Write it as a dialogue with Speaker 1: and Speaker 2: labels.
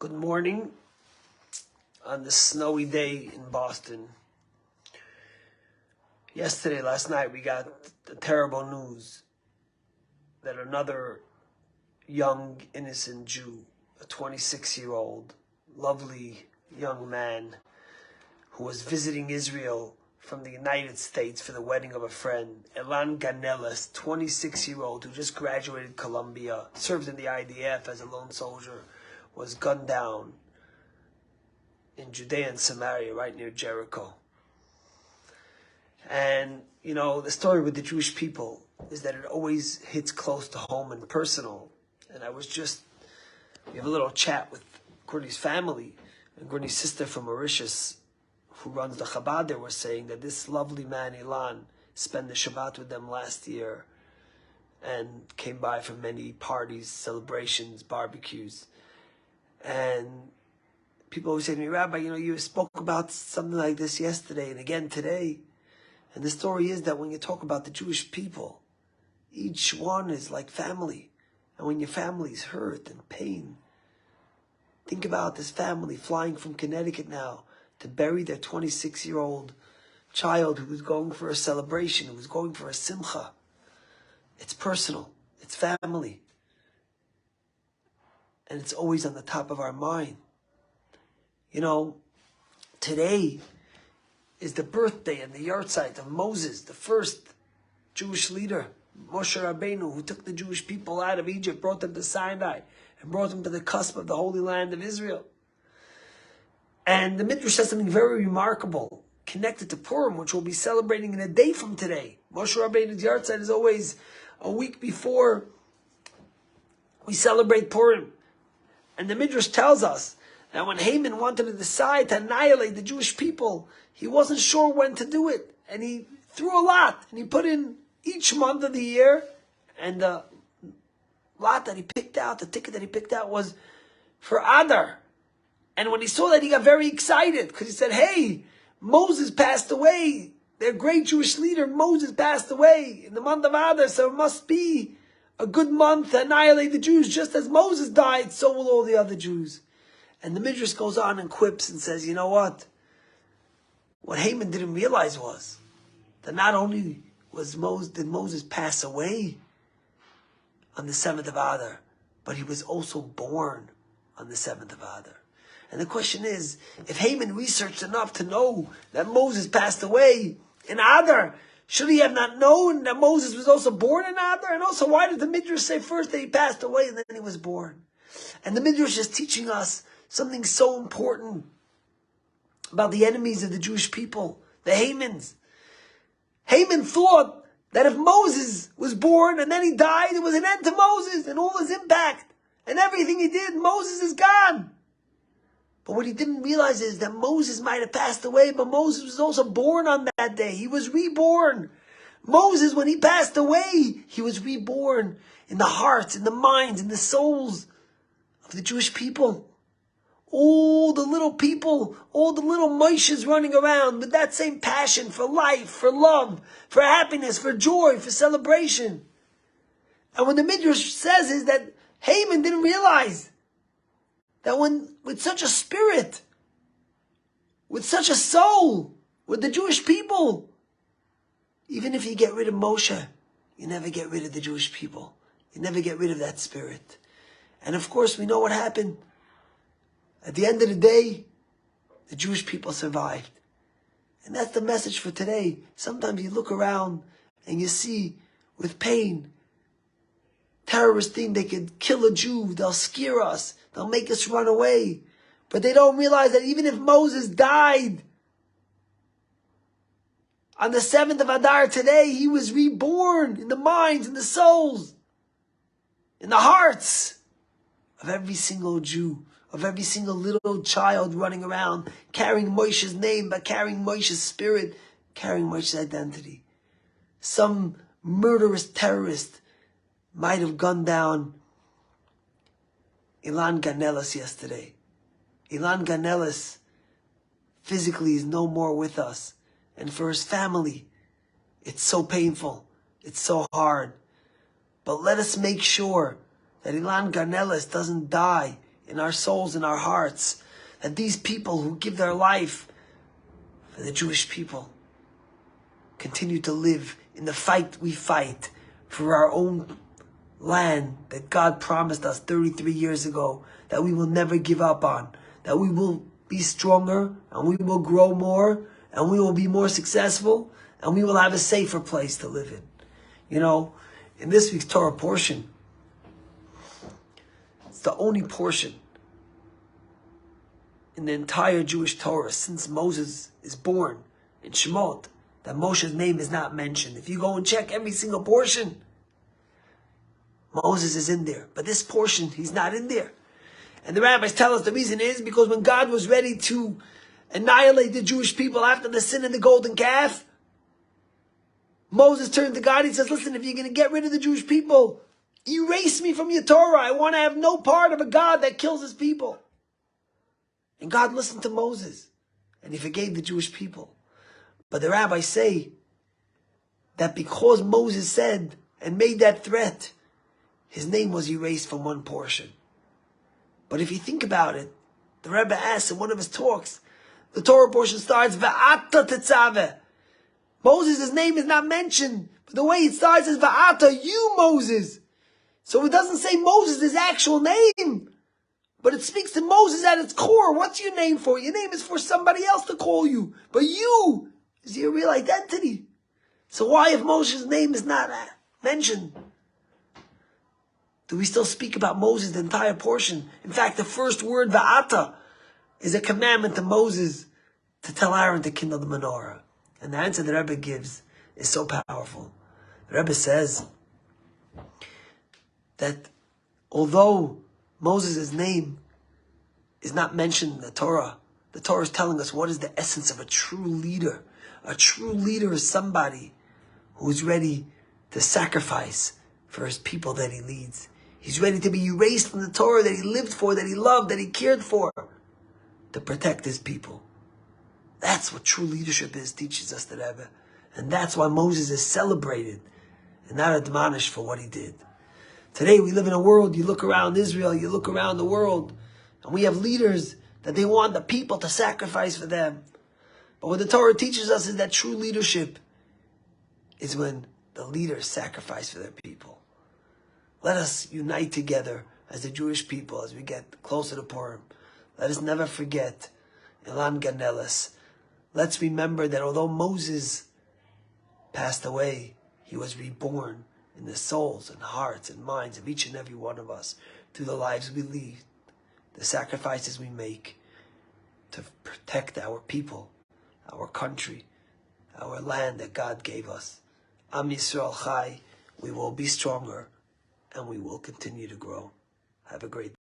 Speaker 1: Good morning on this snowy day in Boston. Last night, we got the terrible news that another young, innocent Jew, a 26-year-old, lovely young man who was visiting Israel from the United States for the wedding of a friend, Elan Ganeles, 26-year-old, who just graduated Columbia, served in the IDF as a lone soldier, was gunned down in Judea and Samaria, right near Jericho. And, the story with the Jewish people is that it always hits close to home and personal. And we have a little chat with Gordie's family, and Gordie's sister from Mauritius, who runs the Chabad there, was saying that this lovely man, Elan, spent the Shabbat with them last year and came by for many parties, celebrations, barbecues. And people always say to me, Rabbi, you spoke about something like this yesterday and again today. And the story is that when you talk about the Jewish people, each one is like family. And when your family's hurt and pain, think about this family flying from Connecticut now to bury their 26-year-old child who was going for a celebration, who was going for a simcha. It's personal. It's family. And it's always on the top of our mind. Today is the birthday and the yahrzeit of Moses, the first Jewish leader, Moshe Rabbeinu, who took the Jewish people out of Egypt, brought them to Sinai, and brought them to the cusp of the Holy Land of Israel. And the Midrash says something very remarkable, connected to Purim, which we'll be celebrating in a day from today. Moshe Rabbeinu's yahrzeit is always a week before we celebrate Purim. And the Midrash tells us that when Haman wanted to decide to annihilate the Jewish people, he wasn't sure when to do it. And he threw a lot. And he put in each month of the year. And the lot that he picked out, the ticket that he picked out was for Adar. And when he saw that, he got very excited. Because he said, hey, Moses passed away. Their great Jewish leader, Moses, passed away in the month of Adar. So it must be a good month to annihilate the Jews. Just as Moses died, so will all the other Jews. And the Midrash goes on and quips and says, you know what? What Haman didn't realize was that not only did Moses pass away on the 7th of Adar, but he was also born on the 7th of Adar. And the question is, if Haman researched enough to know that Moses passed away in Adar, should he have not known that Moses was also born in Adar? And also, why did the Midrash say first that he passed away and then he was born? And the Midrash is teaching us something so important about the enemies of the Jewish people, the Hamans. Haman thought that if Moses was born and then he died, it was an end to Moses and all his impact. And everything he did, Moses is gone. But what he didn't realize is that Moses might have passed away, but Moses was also born on that day. He was reborn. Moses, when he passed away, he was reborn in the hearts, in the minds, in the souls of the Jewish people. All the little people, all the little Moshes running around with that same passion for life, for love, for happiness, for joy, for celebration. And what the Midrash says is that Haman didn't realize that with such a spirit, with such a soul, with the Jewish people, even if you get rid of Moshe, you never get rid of the Jewish people. You never get rid of that spirit. And of course, we know what happened. At the end of the day, the Jewish people survived. And that's the message for today. Sometimes you look around and you see, with pain, terrorists think they could kill a Jew, they'll scare us, they'll make us run away. But they don't realize that even if Moses died on the 7th of Adar today, he was reborn in the minds, in the souls, in the hearts of every single Jew, of every single little child running around, carrying Moshe's name, but carrying Moshe's spirit, carrying Moshe's identity. Some murderous terrorist might have gunned down Elan Ganeles yesterday. Elan Ganeles physically is no more with us. And for his family, it's so painful. It's so hard. But let us make sure that Elan Ganeles doesn't die in our souls, in our hearts, that these people who give their life for the Jewish people continue to live in the fight we fight for our own land that God promised us 33 years ago, that we will never give up on, that we will be stronger and we will grow more and we will be more successful and we will have a safer place to live in. You know, in this week's Torah portion, it's the only portion in the entire Jewish Torah since Moses is born in Shemot that Moshe's name is not mentioned. If you go and check every single portion, Moses is in there. But this portion, he's not in there. And the rabbis tell us the reason is because when God was ready to annihilate the Jewish people after the sin of the golden calf, Moses turned to God. He says, listen, if you're going to get rid of the Jewish people, erase me from your Torah. I want to have no part of a God that kills his people. And God listened to Moses, and he forgave the Jewish people. But the rabbis say that because Moses said and made that threat, his name was erased from one portion. But if you think about it, the Rebbe asks in one of his talks, the Torah portion starts, Va'ata tetzaveh. Moses' name is not mentioned, but the way it starts is Va'ata, you Moses. So it doesn't say Moses' actual name, but it speaks to Moses at its core. What's your name for? Your name is for somebody else to call you, but you is your real identity. So why, if Moses' name is not mentioned, do we still speak about Moses the entire portion? In fact, the first word, Va'ata, is a commandment to Moses to tell Aaron to kindle the menorah. And the answer the Rebbe gives is so powerful. The Rebbe says that although Moses' name is not mentioned in the Torah is telling us what is the essence of a true leader. A true leader is somebody who is ready to sacrifice for his people that he leads. He's ready to be erased from the Torah that he lived for, that he loved, that he cared for, to protect his people. That's what true leadership is, teaches us the Rebbe. And that's why Moses is celebrated and not admonished for what he did. Today we live in a world, you look around Israel, you look around the world, and we have leaders that they want the people to sacrifice for them. But what the Torah teaches us is that true leadership is when the leaders sacrifice for their people. Let us unite together as the Jewish people as we get closer to Purim. Let us never forget Elan Ganeles. Let's remember that although Moses passed away, he was reborn in the souls and hearts and minds of each and every one of us through the lives we lead, the sacrifices we make to protect our people, our country, our land that God gave us. Am Yisrael Chai, we will be stronger and we will continue to grow. Have a great day.